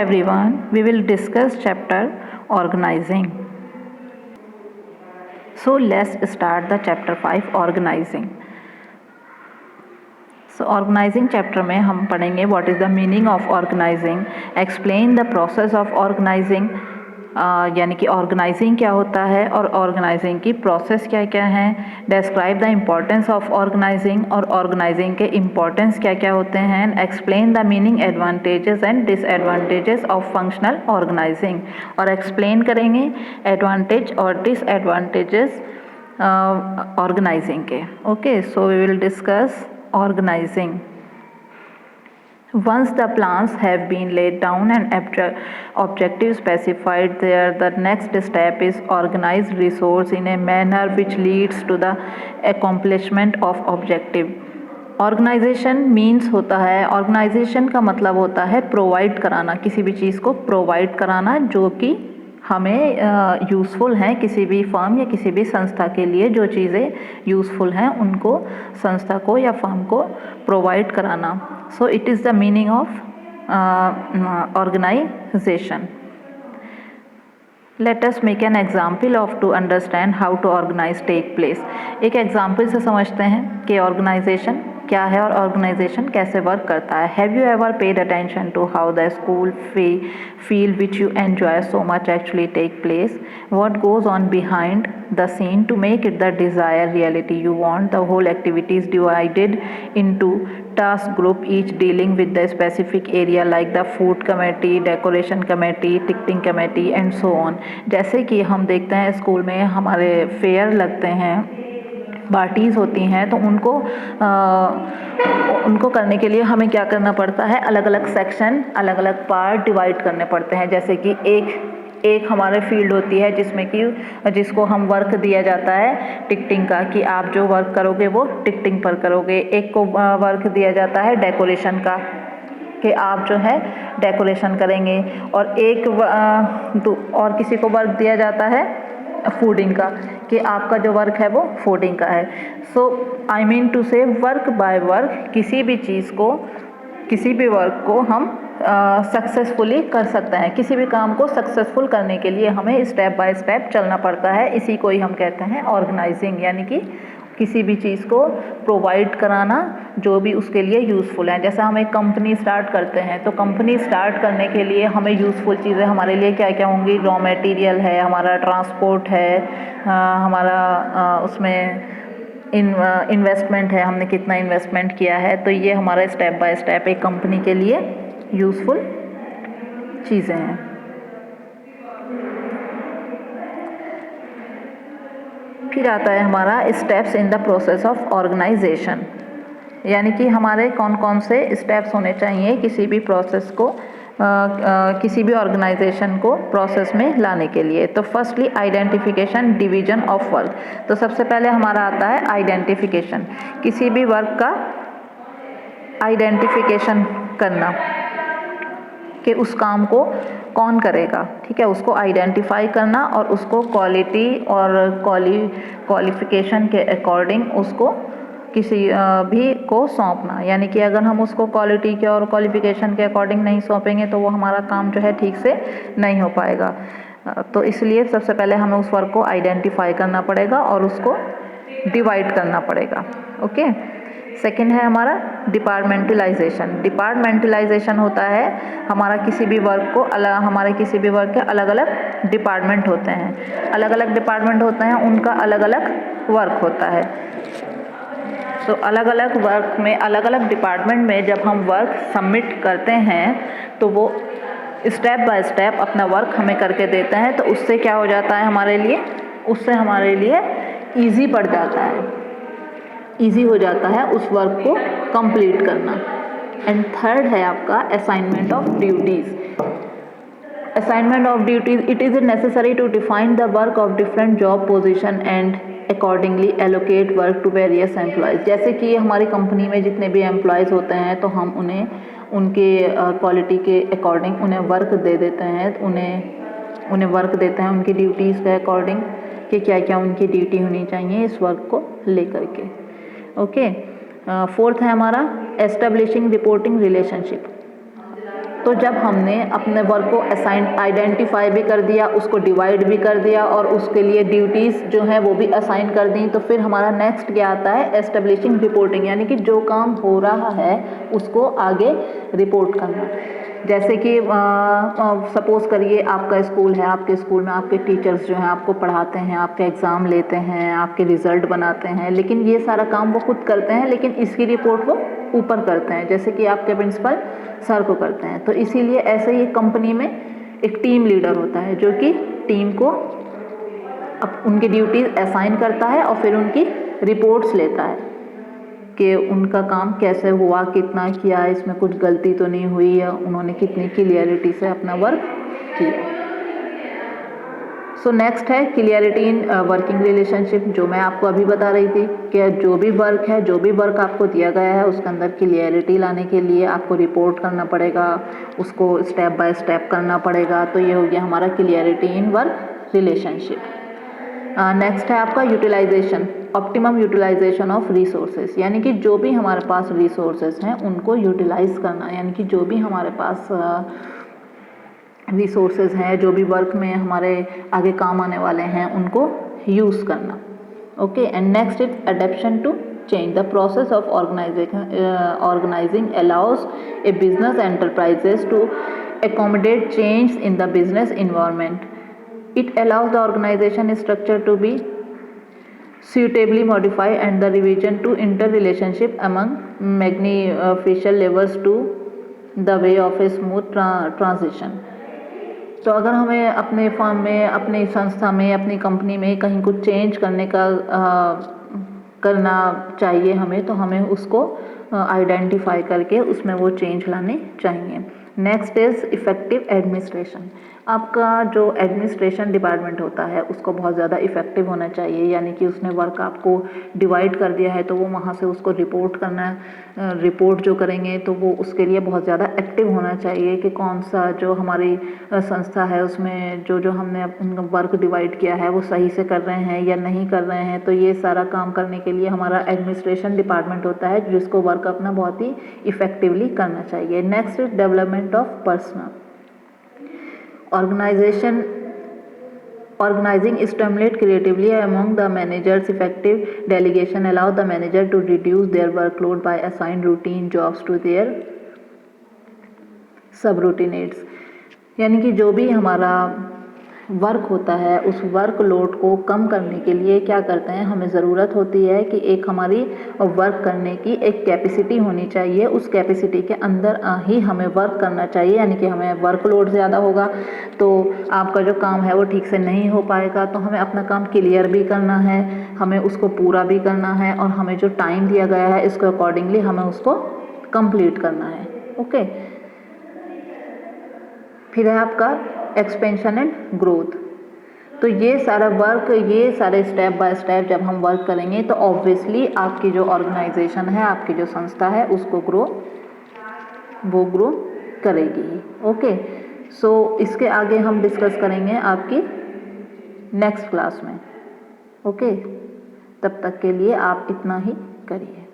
everyone, we will discuss chapter organizing. So let's start the chapter 5 organizing. So organizing chapter में हम पढ़ेंगे what is the meaning of organizing, explain the process of organizing, यानी कि organising क्या होता है और ऑर्गेनाइजिंग की प्रोसेस क्या क्या है, describe the importance of organizing और ऑर्गेनाइजिंग के इम्पोर्टेंस क्या क्या होते हैं, explain the meaning, advantages and disadvantages of functional organizing, और एक्सप्लेन करेंगे एडवांटेज और डिसएडवांटेजेस ऑर्गेनाइजिंग के. Okay, so we will discuss organizing. Once the plans have been laid down and objectives specified there, the next step is organize resource in a manner which leads to the accomplishment of objective. Organization means होता है, organisation का मतलब होता है provide कराना, किसी भी चीज़ को प्रोवाइड कराना जो कि हमें यूज़फुल हैं. किसी भी फर्म या किसी भी संस्था के लिए जो चीज़ें यूज़फुल हैं उनको संस्था को या फर्म को प्रोवाइड कराना. So it is the meaning of organization. Let us make an example of to understand how to organize take place. एक एग्जाम्पल से समझते हैं कि ऑर्गेनाइजेशन क्या है और ऑर्गेनाइजेशन कैसे वर्क करता है. Have you ever paid attention to how the school feel which you enjoy so much actually take place? What goes on behind the scene to make it the desire reality you want? The whole activities divided into task group each dealing with the specific area like the food committee, decoration committee, ticketing committee and so on. जैसे कि हम देखते हैं school में हमारे fair लगते हैं, parties होती हैं, तो उनको करने के लिए हमें क्या करना पड़ता है, अलग अलग सेक्शन, अलग अलग पार्ट डिवाइड करने पड़ते हैं. जैसे कि एक हमारे फील्ड होती है जिसको हम वर्क दिया जाता है टिकटिंग का, कि आप जो वर्क करोगे वो टिकटिंग पर करोगे. एक को वर्क दिया जाता है डेकोरेशन का, कि आप जो है डेकोरेशन करेंगे, और किसी को वर्क दिया जाता है फूडिंग का, कि आपका जो वर्क है वो फूडिंग का है. सो आई मीन टू से वर्क बाय वर्क किसी भी वर्क को हम सक्सेसफुली कर सकते हैं. किसी भी काम को सक्सेसफुल करने के लिए हमें स्टेप बाय स्टेप चलना पड़ता है. इसी को ही हम कहते हैं ऑर्गेनाइजिंग, यानी कि किसी भी चीज़ को प्रोवाइड कराना जो भी उसके लिए यूज़फुल है. जैसे हम एक कंपनी स्टार्ट करते हैं, तो कंपनी स्टार्ट करने के लिए हमें यूज़फुल चीज़ें हमारे लिए क्या क्या होंगी, रॉ मटेरियल है, हमारा ट्रांसपोर्ट है, हमारा उसमें इन्वेस्टमेंट है, हमने कितना इन्वेस्टमेंट किया है. तो ये हमारा स्टेप बाय स्टेप एक कंपनी के लिए यूज़फुल चीज़ें हैं. फिर आता है हमारा steps in the process of organization, यानी कि हमारे कौन कौन से स्टेप्स होने चाहिए किसी भी प्रोसेस को किसी भी ऑर्गेनाइजेशन को प्रोसेस में लाने के लिए. तो firstly identification, division of work. तो सबसे पहले हमारा आता है आइडेंटिफिकेशन, किसी भी वर्क का आइडेंटिफिकेशन करना कि उस काम को कौन करेगा. ठीक है, उसको आइडेंटिफाई करना और उसको क्वालिटी और क्वालिफिकेशन के अकॉर्डिंग उसको किसी भी को सौंपना. यानी कि अगर हम उसको क्वालिटी के और क्वालिफिकेशन के अकॉर्डिंग नहीं सौंपेंगे तो वो हमारा काम जो है ठीक से नहीं हो पाएगा. तो इसलिए सबसे पहले हमें उस वर्क को आइडेंटिफाई करना पड़ेगा और उसको डिवाइड करना पड़ेगा. ओके. सेकेंड है हमारा डिपार्टमेंटलाइजेशन. डिपार्टमेंटलाइजेशन होता है हमारे किसी भी वर्क के अलग अलग डिपार्टमेंट होते हैं, अलग अलग डिपार्टमेंट होते हैं, उनका अलग अलग वर्क होता है. तो अलग अलग वर्क में, अलग अलग डिपार्टमेंट में जब हम वर्क सबमिट करते हैं तो वो स्टेप बाय स्टेप अपना वर्क हमें करके देते हैं. तो उससे क्या हो जाता है हमारे लिए ईजी पड़ जाता है, ईजी हो जाता है उस वर्क को कंप्लीट करना. एंड थर्ड है आपका assignment of duties. Assignment of duties, it is necessary to define the work of different job position and accordingly allocate work to various employees. जैसे कि हमारी कंपनी में जितने भी एम्प्लॉयज़ होते हैं तो हम उन्हें उनके क्वालिटी के अकॉर्डिंग उन्हें वर्क दे देते हैं, उन्हें वर्क देते हैं उनकी ड्यूटीज़ के अकॉर्डिंग कि क्या क्या उनकी ड्यूटी होनी चाहिए इस वर्क को लेकर के. ओके. फोर्थ है हमारा एस्टेब्लिशिंग रिपोर्टिंग रिलेशनशिप. तो जब हमने अपने वर्क को असाइन आइडेंटिफाई भी कर दिया, उसको डिवाइड भी कर दिया और उसके लिए ड्यूटीज़ जो हैं वो भी असाइन कर दी, तो फिर हमारा नेक्स्ट क्या आता है, एस्टेब्लिशिंग रिपोर्टिंग, यानी कि जो काम हो रहा है उसको आगे रिपोर्ट करना। जैसे कि सपोज़ करिए आपका स्कूल है, आपके स्कूल में आपके टीचर्स जो हैं आपको पढ़ाते हैं, आपके एग्ज़ाम लेते हैं, आपके रिज़ल्ट बनाते हैं, लेकिन ये सारा काम वो खुद करते हैं, लेकिन इसकी रिपोर्ट वो ऊपर करते हैं, जैसे कि आपके प्रिंसिपल सर को करते हैं। तो इसीलिए ऐसे ही कंपनी में एक टीम लीडर होता है जो कि टीम को अब उनकी ड्यूटीज असाइन करता है और फिर उनकी रिपोर्ट्स लेता है कि उनका काम कैसे हुआ, कितना किया, इसमें कुछ गलती तो नहीं हुई या उन्होंने कितनी क्लियरिटी से अपना वर्क किया। सो नेक्स्ट है क्लियरिटी इन वर्किंग रिलेशनशिप, जो मैं आपको अभी बता रही थी कि जो भी वर्क है, जो भी वर्क आपको दिया गया है उसके अंदर क्लियरिटी लाने के लिए आपको रिपोर्ट करना पड़ेगा, उसको स्टेप बाय स्टेप करना पड़ेगा। तो ये हो गया हमारा clarity in work relationship. Next है आपका utilization, optimum utilization of resources, यानी कि जो भी हमारे पास रिसोर्सेज हैं उनको यूटिलाइज करना, यानी कि जो भी हमारे पास रिसोर्सेज हैं, जो भी वर्क में हमारे आगे काम आने वाले हैं उनको यूज़ करना। Okay, and next is adaption to change, the process of organizing allows a business enterprises to accommodate change in the business environment. It allows the organization structure to be suitably modified and the revision to interrelationship among magnificial levels to the way of a smooth transition. तो अगर हमें अपने firm में, अपनी संस्था में, अपनी company में कहीं कुछ चेंज करने का करना चाहिए हमें, तो हमें उसको आइडेंटिफाई करके उसमें वो चेंज लाने चाहिए। नेक्स्ट इज़ इफ़ेक्टिव एडमिनिस्ट्रेशन, आपका जो एडमिनिस्ट्रेशन डिपार्टमेंट होता है उसको बहुत ज़्यादा इफ़ेक्टिव होना चाहिए, यानी कि उसने वर्क आपको डिवाइड कर दिया है तो वो वहाँ से उसको रिपोर्ट करना, रिपोर्ट जो करेंगे तो वो उसके लिए बहुत ज़्यादा एक्टिव होना चाहिए कि कौन सा जो हमारी संस्था है उसमें जो जो हमने वर्क डिवाइड किया है वो सही से कर रहे हैं या नहीं कर रहे हैं। तो ये सारा काम करने के लिए हमारा एडमिनिस्ट्रेशन डिपार्टमेंट होता है जिसको वर्क अपना बहुत ही इफ़ेक्टिवली करना चाहिए। Next is development of personal, organizing stimulate creatively among the managers. Effective delegation allow the manager to reduce their workload by assign routine jobs to their subordinates, यानी कि जो भी हमारा वर्क होता है उस वर्क लोड को कम करने के लिए क्या करते हैं, हमें ज़रूरत होती है कि एक हमारी वर्क करने की एक कैपेसिटी होनी चाहिए, उस कैपेसिटी के अंदर ही हमें वर्क करना चाहिए। यानी कि हमें वर्क लोड ज़्यादा होगा तो आपका जो काम है वो ठीक से नहीं हो पाएगा, तो हमें अपना काम क्लियर भी करना है, हमें उसको पूरा भी करना है और हमें जो टाइम दिया गया है इसको अकॉर्डिंगली हमें उसको कंप्लीट करना है। ओके, फिर है आपका एक्सपेंशन एंड ग्रोथ। तो ये सारा वर्क, ये सारे स्टेप बाय स्टेप जब हम वर्क करेंगे तो ऑब्वियसली आपकी जो ऑर्गेनाइजेशन है, आपकी जो संस्था है उसको वो ग्रो करेगी। ओके, सो इसके आगे हम डिस्कस करेंगे आपकी नेक्स्ट क्लास में। ओके, तब तक के लिए आप इतना ही करिए।